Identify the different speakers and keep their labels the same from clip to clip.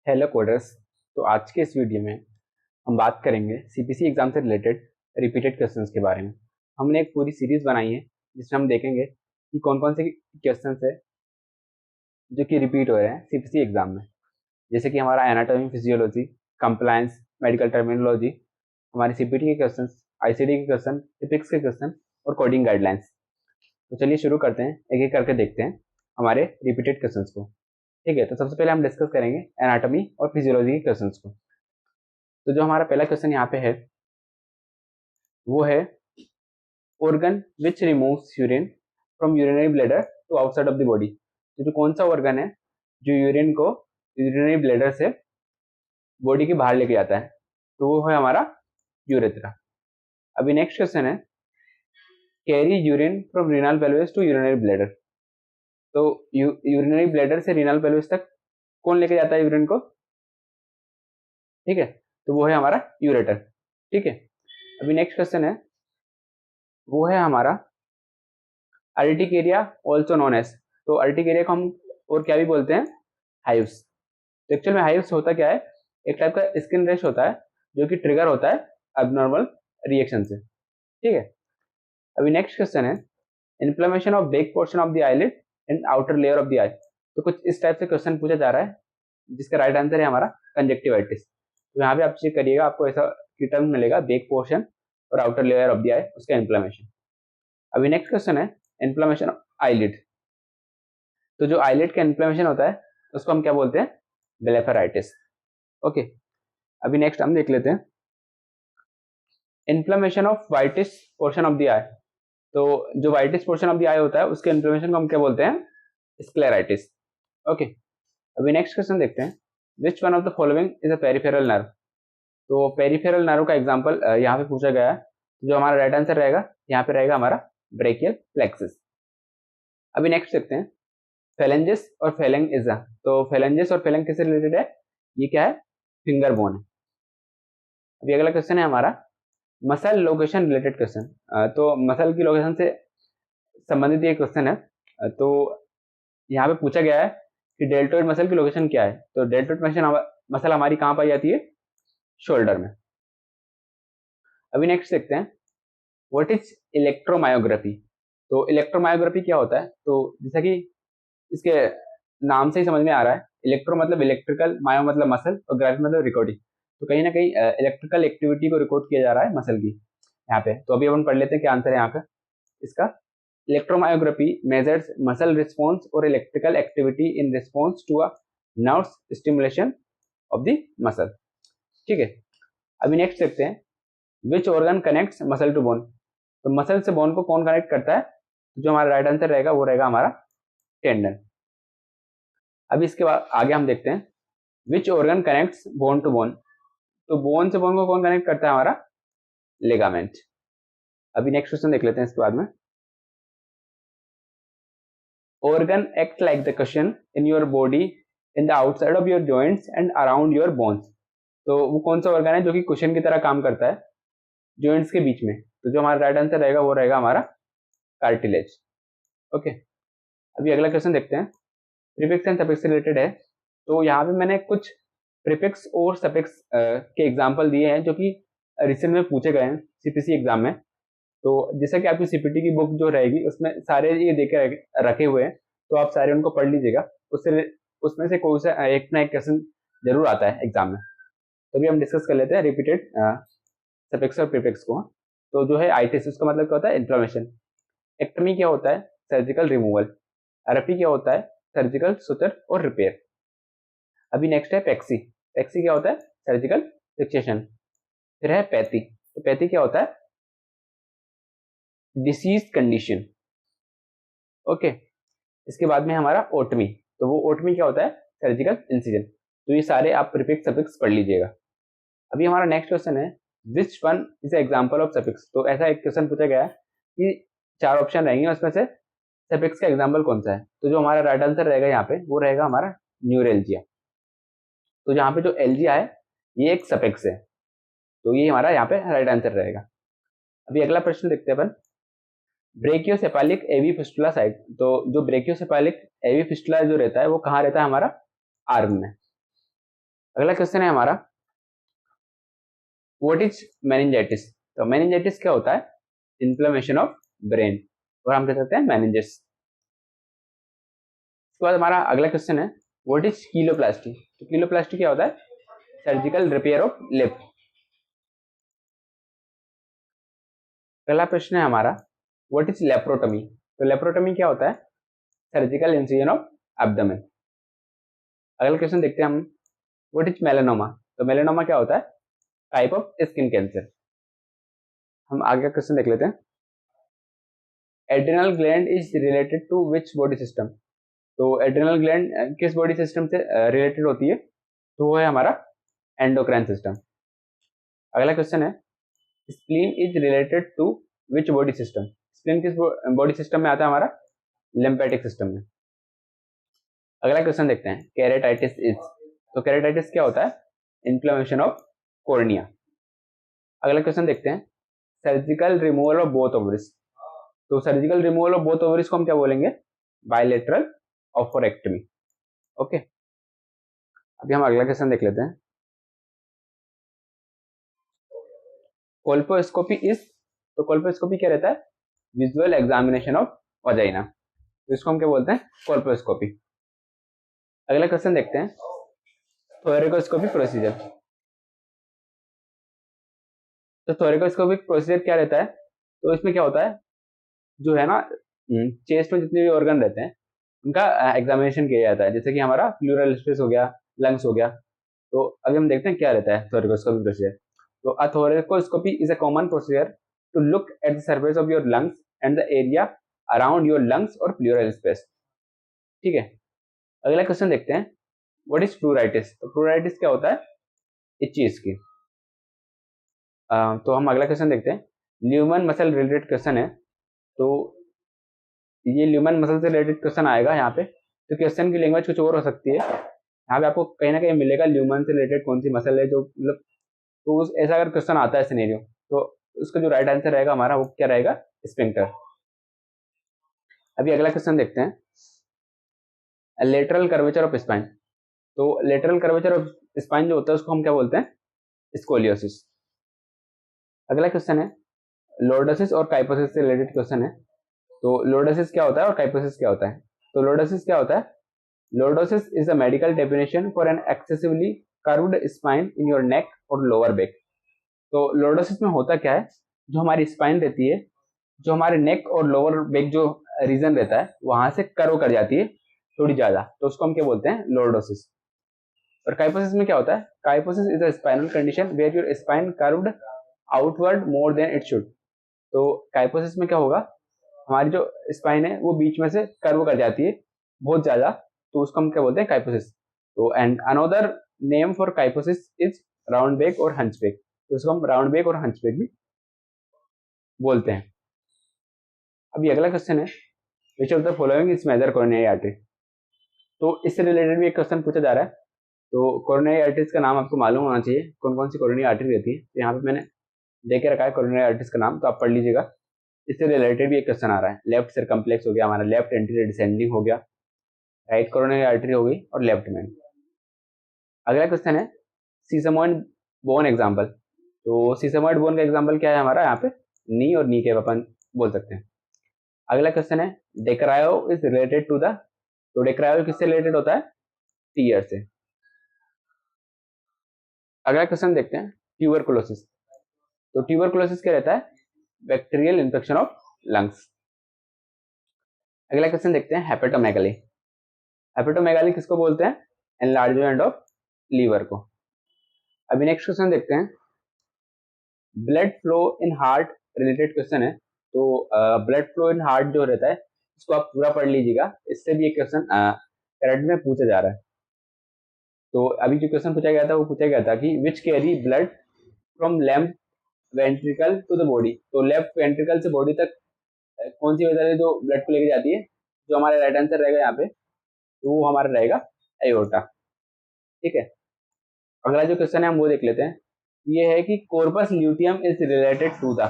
Speaker 1: Hello coders. तो आज के इस वीडियो में हम बात करेंगे सीपीसी एग्जाम से रिलेटेड रिपीटेड क्वेश्चंस के बारे में। हमने एक पूरी सीरीज बनाई है जिसमें हम देखेंगे कि कौन कौन से क्वेश्चंस है जो कि रिपीट हो रहे हैं सीपीसी एग्जाम में। जैसे कि हमारा anatomy, physiology, compliance, medical terminology, हमारे सीपीटी के क्वेश्चन, आईसीडी के क्वेश्चन, एथिक्स के क्वेश्चन और कोडिंग गाइडलाइंस। तो चलिए शुरू करते हैं, एक एक करके देखते हैं हमारे रिपीटेड क्वेश्चन को। ठीक है, तो सबसे पहले हम डिस्कस करेंगे एनाटॉमी और फिजियोलॉजी के क्वेश्चंस को। तो जो हमारा पहला क्वेश्चन यहाँ पे है वो है organ which removes urine from urinary bladder to outside of the body। तो जो कौन सा organ है जो यूरिन को यूरिनरी ब्लैडर से बॉडी के बाहर लेके जाता है, तो वो है हमारा यूरेथ्रा। अभी नेक्स्ट क्वेश्चन है carry urine from renal pelvis to urinary bladder. तो यूरिनरी ब्लैडर से रीनल पेल्विस तक कौन लेके जाता है यूरिन को? ठीक है, तो वो है हमारा यूरेटर। ठीक है, अभी नेक्स्ट क्वेश्चन है वो है हमारा अर्टिकेरिया ऑल्सो नोन एज। तो अर्टिकेरिया को हम और क्या भी बोलते हैं? हाइव्स। तो एक्चुअल में हाइव्स होता क्या है? एक टाइप का स्किन रैश होता है जो कि ट्रिगर होता है एबनॉर्मल रिएक्शन से। ठीक है, अभी नेक्स्ट क्वेश्चन है inflammation of back portion of the eyelid and outer layer of the eye. तो कुछ इस टाइप से क्वेश्चन पूछा जा रहा है जिसका राइट आंसर है हमारा कंजक्टिवाइटिस। तो यहाँ पे आप चेक करिएगा, आपको ऐसा की टर्म मिलेगा बैक पोर्शन और आउटर लेयर ऑफ द आई, उसका इन्फ्लेमेशन। अभी नेक्स्ट क्वेश्चन है इन्फ्लेमेशन ऑफ आईलिड। तो जो आईलिड का इन्फ्लेमेशन होता है उसको हम क्या बोलते हैं? ब्लेफराइटिस। ओके, अभी नेक्स्ट हम देख लेते हैं inflammation of whites portion of the eye. तो जो whites portion of the eye होता है उसके इन्फ्लेमेशन को हम क्या बोलते हैं? स्क्लेराइटिस। ओके, अभी नेक्स्ट क्वेश्चन देखते हैं which one of the following is a peripheral nerve. तो पेरिफेरल नर्व का एग्जांपल यहाँ पे पूछा गया है। जो हमारा राइट आंसर रहेगा यहाँ पे रहेगा हमारा ब्रेकियल प्लेक्सस। अभी नेक्स्ट देखते हैं फेलेंजिस और फेलेंगिजा। तो फेलेंजिस और फेलेंग किससे रिलेटेड है? ये क्या है? फिंगर बोन है। अभी अगला क्वेश्चन है हमारा मसल लोकेशन रिलेटेड क्वेश्चन। तो मसल की लोकेशन से संबंधित ये क्वेश्चन है। तो यहाँ पे पूछा गया है कि डेल्टोइड मसल की लोकेशन क्या है। तो डेल्टोइड मसल हमारी कहाँ पाई जाती है? शोल्डर में। अभी नेक्स्ट देखते हैं व्हाट इज इलेक्ट्रोमायोग्राफी। तो इलेक्ट्रोमायोग्राफी क्या होता है? तो जैसा कि इसके नाम से ही समझ में आ रहा है, इलेक्ट्रो मतलब इलेक्ट्रिकल, मायो मतलब मसल और ग्राफी मतलब रिकॉर्डिंग। तो कहीं ना कहीं इलेक्ट्रिकल एक्टिविटी को रिकॉर्ड किया जा रहा है मसल की यहाँ पे। तो अभी अपन पढ़ लेते हैं क्या आंसर है यहाँ का इसका। इलेक्ट्रोमायोग्राफी मेजर्स मसल रिस्पॉन्स और electrical activity in response to a nerves stimulation of the muscle. ठीक है, अभी नेक्स्ट देखते हैं which organ connects muscle to bone. तो मसल से बोन को कौन कनेक्ट करता है? जो हमारा राइट आंसर रहेगा वो रहेगा हमारा टेंडन। अभी इसके बाद आगे हम देखते हैं which organ connects bone to bone. तो बोन से बोन को कौन कनेक्ट करता है? हमारा लिगामेंट। अभी नेक्स्ट क्वेश्चन देख लेते हैं इसके बाद में organ act like the cushion in your body in the outside of your joints and around your bones. तो वो कौन सा ऑर्गन है जो कि कुशन की तरह काम करता है जॉइंट्स के बीच में? तो जो हमारा राइट आंसर रहेगा वो रहेगा हमारा कार्टिलेज। ओके, अभी अगला क्वेश्चन देखते हैं प्रीफिक्स एंड सफिक्स से रिलेटेड है। तो यहाँ पे मैंने कुछ प्रीफिक्स और सफिक्स के एग्जाम्पल दिए हैं जो कि रिसेंट में पूछे गए हैं सीपीसी एग्जाम में। तो जैसा कि आपकी सीपीटी की बुक जो रहेगी उसमें सारे ये देखे रखे हुए हैं, तो आप सारे उनको पढ़ लीजिएगा। उसमें से कोई सा एक ना एक क्वेश्चन जरूर आता है एग्जाम में। तो अभी हम डिस्कस कर लेते हैं रिपीटेड सफिक्स और प्रीफिक्स को। तो जो है आइटिस, उसका मतलब क्या होता है? इन्फ्लेमेशन। एक्टमी क्या होता है? Surgical removal. आरएफई क्या होता है? सर्जिकल सुतर और रिपेयर। अभी नेक्स्ट है पैक्सी। पैक्सी क्या होता है? Surgical fixation. फिर है पैथी। तो पैथी क्या होता है? Disease condition. ओके, इसके बाद में हमारा ओटमी। तो वो ओटमी क्या होता है? Surgical incision. तो ये सारे आप प्रीफिक्स सफिक्स पढ़ लीजिएगा। अभी हमारा नेक्स्ट क्वेश्चन है which one is example of suffix. तो ऐसा एक क्वेश्चन पूछा गया है कि 4 ऑप्शन रहेंगे, उसमें से सफिक्स का एग्जांपल कौन सा है? तो जो हमारा राइट आंसर रहेगा यहाँ पे वो रहेगा हमारा न्यूरेल्जिया। तो यहाँ पे जो एल्जिया है ये एक सफिक्स है, तो ये हमारा यहाँ पे राइट आंसर रहेगा। अभी अगला प्रश्न देखते हैं अपन ब्रेकियोसेफालिक एवी फिस्टुला साइट। तो जो ब्रेकियोसेफालिक एवी फिस्टुला जो रहता है वो कहाँ रहता है? हमारा आर्म में। अगला क्वेश्चन है हमारा व्हाट इज मेनिंजाइटिस। तो मेनिंजाइटिस क्या होता है? इन्फ्लेमेशन ऑफ ब्रेन, और हम कह सकते हैं मेनिंजेस। इसके बाद हमारा अगला क्वेश्चन है व्हाट इज कीलोप्लास्टी। तो कीलोप्लास्टी क्या होता है? Surgical repair of lip. पहला प्रश्न है हमारा व्हाट इज लेप्रोटमी। तो लेप्रोटमी क्या होता है? Surgical incision of abdomen. अगला क्वेश्चन देखते हैं हम व्हाट इज मेलानोमा। तो मेलानोमा क्या होता है? Type of skin cancer. हम आगे क्वेश्चन देख लेते हैं। Adrenal gland is related to which body system. तो एड्रिनल ग्लैंड किस बॉडी सिस्टम से रिलेटेड होती है? तो वो है हमारा एंडोक्राइन सिस्टम। अगला क्वेश्चन है spleen is related to which body system. Spleen किस बॉडी सिस्टम में आता है? हमारा लिम्फेटिक सिस्टम में। अगला क्वेश्चन देखते हैं केरेटाइटिस इज। तो केरेटाइटिस क्या होता है? Inflammation of cornea. अगला क्वेश्चन देखते हैं surgical removal of both ovaries. तो surgical removal of both ovaries को हम क्या बोलेंगे? बायलेटरल ओफोरेक्टमी। ओके, अभी हम अगला क्वेश्चन देख लेते हैं। Colposcopy is. तो कोल्पोस्कोपी क्या रहता है? Visual examination of vagina. तो इसको हम क्या बोलते हैं? कोल्पोस्कोपी। अगला क्वेश्चन देखते हैं थोरेकोस्कोपी प्रोसीजर। तो थोरेकोस्कोपिक प्रोसीजर क्या रहता है? तो इसमें क्या होता है, जो है ना चेस्ट में जितने भी ऑर्गन रहते हैं उनका एग्जामिनेशन किया जाता है, जैसे कि हमारा प्लूरल स्पेस हो गया, लंग्स हो गया। तो अभी हम देखते हैं क्या रहता है थोरेकोस्कोपी प्रोसीजर। तो a thoracoscopy is a common procedure to look at the surface of your lungs and the area around your lungs और प्लूरल स्पेस। ठीक है, अगला क्वेश्चन देखते हैं व्हाट इज प्लूराइटिस। तो प्लूराइटिस क्या होता है? इच्ची स्किन। तो हम अगला क्वेश्चन देखते हैं ल्यूमन मसल रिलेटेड क्वेश्चन है। तो ये ल्यूमन मसल से रिलेटेड क्वेश्चन आएगा यहाँ पे। तो क्वेश्चन की लैंग्वेज कुछ और हो सकती है, यहाँ पे आपको कहीं ना कहीं मिलेगा ल्यूमन से रिलेटेड कौन सी मसल है जो मतलब, तो ऐसा अगर क्वेश्चन आता है सिनेरियो, तो उसका जो राइट आंसर रहेगा हमारा वो क्या रहेगा? स्फिंक्टर। अभी अगला क्वेश्चन देखते हैं लेटरल कर्वेचर ऑफ स्पाइन। तो लेटरल कर्वेचर ऑफ स्पाइन जो होता है उसको हम क्या बोलते हैं? स्कोलियोसिस। अगला क्वेश्चन है लॉर्डोसिस और काइपोसिस से रिलेटेड क्वेश्चन है। तो लॉर्डोसिस क्या होता है और काइपोसिस क्या होता है? तो लॉर्डोसिस क्या होता है? Lordosis is a medical definition for an excessively curved spine in your neck और लोअर बैक। तो लॉर्डोसिस में होता क्या है, जो हमारी स्पाइन रहती है, जो हमारे नेक और लोअर बैक जो रीजन रहता है वहां से कर्व कर जाती है थोड़ी ज्यादा, तो उसको हम क्या बोलते हैं? लॉर्डोसिस। और काइपोसिस में क्या होता है? Kyphosis is a spinal condition where your spine curved outward more than it should. तो काइपोसिस में क्या होगा, हमारी जो स्पाइन है वो बीच में से कर्व कर जाती है बहुत ज्यादा, तो उसको हम क्या बोलते हैं? काइपोसिस। तो and another name for kyphosis is round back और हंच बैक। तो उसको हम राउंड बैक और हंच बैक भी बोलते हैं। अभी अगला क्वेश्चन है which of the following is major coronary artery. तो इससे रिलेटेड भी एक क्वेश्चन पूछा जा रहा है। तो कोरोनरी आर्टरीज का नाम आपको मालूम होना चाहिए, कौन कौन सी कोरोनरी आर्टरी रहती है। तो यहाँ पे मैंने दे के रखा है कोरोनरी आर्टरीज का नाम, तो आप पढ़ लीजिएगा। इससे रिलेटेड भी एक क्वेश्चन आ रहा है। लेफ्ट सर्कम्प्लेक्स हो गया हमारा, लेफ्ट एंटीरियर डिसेंडिंग हो गया, राइट कोरोनरी आर्टरी हो गई और लेफ्ट में। अगला क्वेश्चन है सीसमोइड बोन एग्जाम्पल। तो सीसमोइड बोन का एग्जाम्पल क्या है हमारा? यहाँ पे नी और नी के अपन बोल सकते हैं। अगला क्वेश्चन है डेक्रायो इज रिलेटेड टू द। तो डेक्रायो किससे रिलेटेड होता है? टीयर से। अगला क्वेश्चन देखते हैं ट्यूबरकुलोसिस। तो ट्यूबरकुलोसिस क्या रहता है? Bacterial infection of lungs. अगला क्वेश्चन देखते हैं हेपेटोमेगाली। हेपेटोमेगाली किसको बोलते हैं? एनलार्जमेंट ऑफ लीवर को। अभी नेक्स्ट क्वेश्चन देखते हैं blood flow in heart related question है। तो ब्लड फ्लो इन हार्ट जो रहता है इसको आप पूरा पढ़ लीजिएगा, इससे भी एक क्वेश्चन करंट में पूछा जा रहा है। तो अभी जो क्वेश्चन पूछा गया था वो पूछा गया था कि which carry blood from left ventricle to the body. तो लेफ्ट वेंट्रिकल से बॉडी तक कौन सी वेसल है जो ब्लड को लेके जाती है? जो हमारा राइट आंसर रहेगा यहाँ पे, तो वो हमारा रहेगा एयोर्टा। ठीक है, अगला जो क्वेश्चन है हम वो देख लेते हैं। ये है कि corpus luteum is related to the.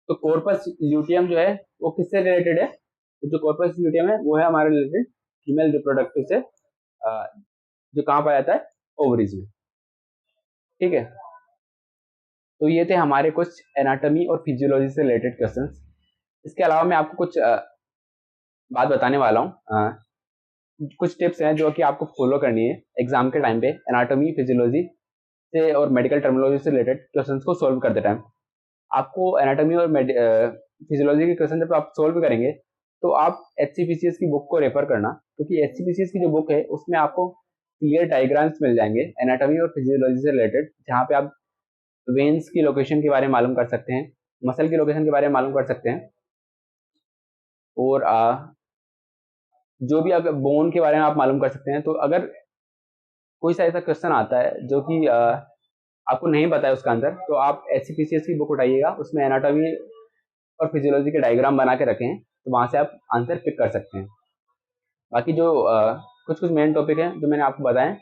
Speaker 1: तो कॉर्पस ल्यूटियम जो है वो किससे रिलेटेड है? तो जो कॉर्पस ल्यूटियम है वो है हमारे रिलेटेड फीमेल रिप्रोडक्टिव से, जो कहाँ पाया जाता है? ओवरीज में। ठीक है, तो ये थे हमारे कुछ एनाटॉमी और फिजियोलॉजी से रिलेटेड क्वेश्चंस। इसके अलावा मैं आपको कुछ बात बताने वाला हूँ, कुछ टिप्स हैं जो कि आपको फॉलो करनी है एग्जाम के टाइम पे एनाटॉमी फिजियोलॉजी से और मेडिकल टर्मिनोलॉजी से रिलेटेड क्वेश्चंस को सोल्व करते टाइम। आपको एनाटॉमी और फिजियोलॉजी के क्वेश्चन जब आप सोल्व करेंगे तो आप HCPCS की बुक को रेफर करना, क्योंकि HCPCS की जो बुक है उसमें आपको क्लियर डायग्राम्स मिल जाएंगे एनाटॉमी और फिजियोलॉजी से रिलेटेड, जहाँ पे आप वेन्स की लोकेशन के बारे में मालूम कर सकते हैं, मसल की लोकेशन के बारे में मालूम कर सकते हैं, और जो भी आप बोन के बारे में आप मालूम कर सकते हैं। तो अगर कोई सा ऐसा क्वेश्चन आता है जो कि आपको नहीं पता है उसका आंसर, तो आप HCPCS की बुक उठाइएगा, उसमें एनाटॉमी और फिजियोलॉजी के डायग्राम बना के रखें, तो वहां से आप आंसर पिक कर सकते हैं। बाकी जो कुछ कुछ मेन टॉपिक हैं जो मैंने आपको बताए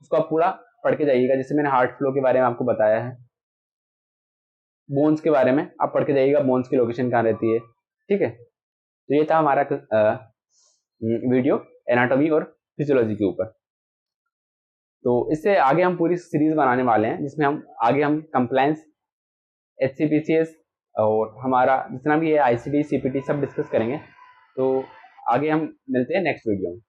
Speaker 1: उसको आप पूरा पढ़ के जाइएगा। जैसे मैंने हार्ट फ्लो के बारे में आपको बताया है, बोन्स के बारे में आप पढ़ के जाइएगा, बोन्स की लोकेशन कहाँ रहती है। ठीक है, तो ये था हमारा वीडियो एनाटॉमी और फिजियोलॉजी के ऊपर। तो इससे आगे हम पूरी सीरीज बनाने वाले हैं जिसमें हम कंप्लायंस, HCPCS और हमारा जितना भी है ICD CPT सब डिस्कस करेंगे। तो आगे हम मिलते हैं नेक्स्ट वीडियो में।